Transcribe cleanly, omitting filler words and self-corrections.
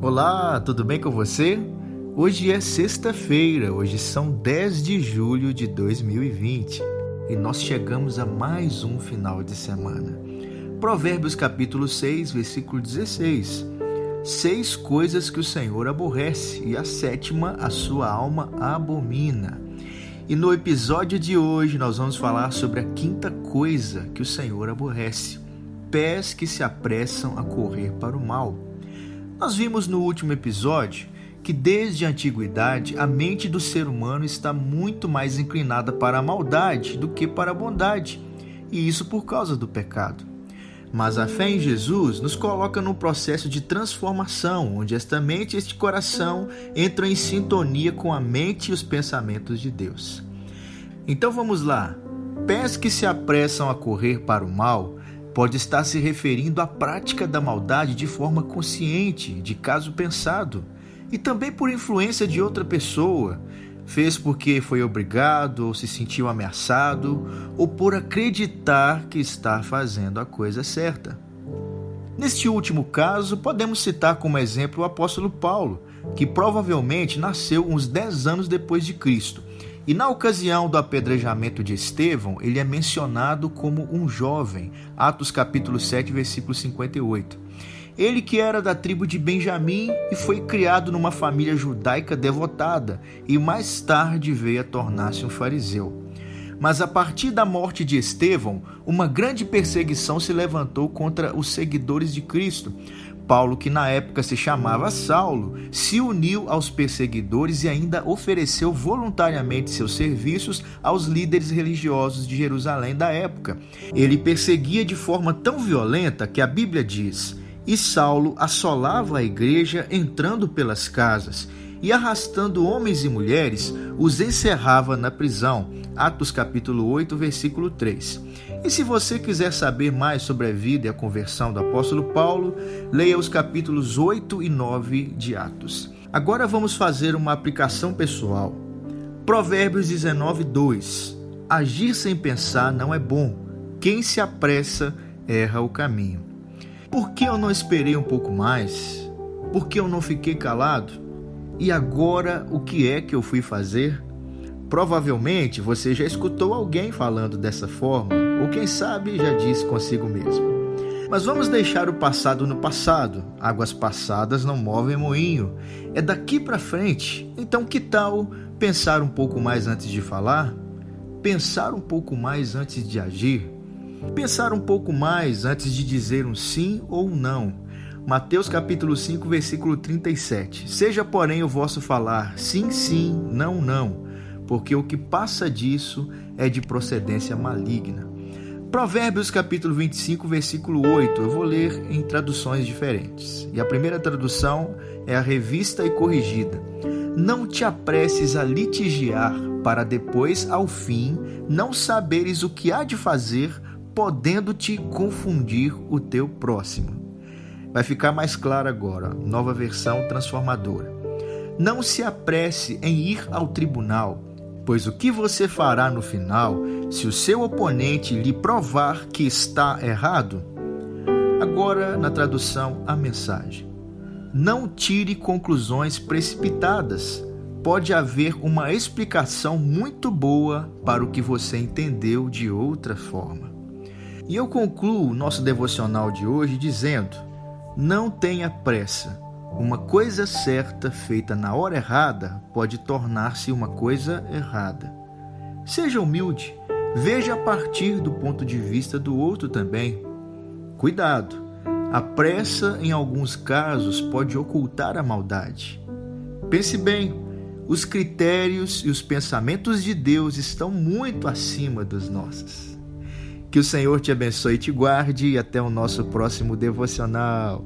Olá, tudo bem com você? Hoje é sexta-feira, hoje são 10 de julho de 2020 e nós chegamos a mais um final de semana. Provérbios capítulo 6, versículo 16. 6 coisas que o Senhor aborrece e a sétima a sua alma abomina. E no episódio de hoje nós vamos falar sobre a quinta coisa que o Senhor aborrece: pés que se apressam a correr para o mal. Nós vimos no último episódio que desde a antiguidade a mente do ser humano está muito mais inclinada para a maldade do que para a bondade, e isso por causa do pecado. Mas a fé em Jesus nos coloca num processo de transformação, onde esta mente e este coração entram em sintonia com a mente e os pensamentos de Deus. Então vamos lá. Pés que se apressam a correr para o mal pode estar se referindo à prática da maldade de forma consciente, de caso pensado, e também por influência de outra pessoa. Fez porque foi obrigado, ou se sentiu ameaçado, ou por acreditar que está fazendo a coisa certa. Neste último caso, podemos citar como exemplo o apóstolo Paulo, que provavelmente nasceu uns 10 anos depois de Cristo. E na ocasião do apedrejamento de Estevão, ele é mencionado como um jovem, Atos capítulo 7, versículo 58. Ele que era da tribo de Benjamim e foi criado numa família judaica devotada e mais tarde veio a tornar-se um fariseu. Mas a partir da morte de Estevão, uma grande perseguição se levantou contra os seguidores de Cristo. Paulo, que na época se chamava Saulo, se uniu aos perseguidores e ainda ofereceu voluntariamente seus serviços aos líderes religiosos de Jerusalém da época. Ele perseguia de forma tão violenta que a Bíblia diz: "E Saulo assolava a igreja entrando pelas casas e arrastando homens e mulheres, os encerrava na prisão." Atos capítulo 8, versículo 3. E se você quiser saber mais sobre a vida e a conversão do apóstolo Paulo, leia os capítulos 8 e 9 de Atos. Agora vamos fazer uma aplicação pessoal. Provérbios 19, 2. Agir sem pensar não é bom. Quem se apressa erra o caminho. Por que eu não esperei um pouco mais? Por que eu não fiquei calado? E agora o que é que eu fui fazer? Provavelmente você já escutou alguém falando dessa forma, ou quem sabe já disse consigo mesmo. Mas vamos deixar o passado no passado. Águas passadas não movem moinho. É daqui para frente. Então que tal pensar um pouco mais antes de falar? Pensar um pouco mais antes de agir? Pensar um pouco mais antes de dizer um sim ou um não. Mateus capítulo 5, versículo 37. Seja, porém, o vosso falar sim, sim, não, não, porque o que passa disso é de procedência maligna. Provérbios capítulo 25, versículo 8, eu vou ler em traduções diferentes. E a primeira tradução é a Revista e Corrigida. Não te apresses a litigiar, para depois, ao fim, não saberes o que há de fazer, podendo-te confundir o teu próximo. Vai ficar mais claro agora, nova versão transformadora. Não se apresse em ir ao tribunal, pois o que você fará no final, se o seu oponente lhe provar que está errado? Agora, na tradução, a mensagem. Não tire conclusões precipitadas. Pode haver uma explicação muito boa para o que você entendeu de outra forma. E eu concluo o nosso devocional de hoje dizendo: não tenha pressa. Uma coisa certa feita na hora errada pode tornar-se uma coisa errada. Seja humilde, veja a partir do ponto de vista do outro também. Cuidado, a pressa em alguns casos pode ocultar a maldade. Pense bem, os critérios e os pensamentos de Deus estão muito acima dos nossos. Que o Senhor te abençoe e te guarde, e até o nosso próximo devocional.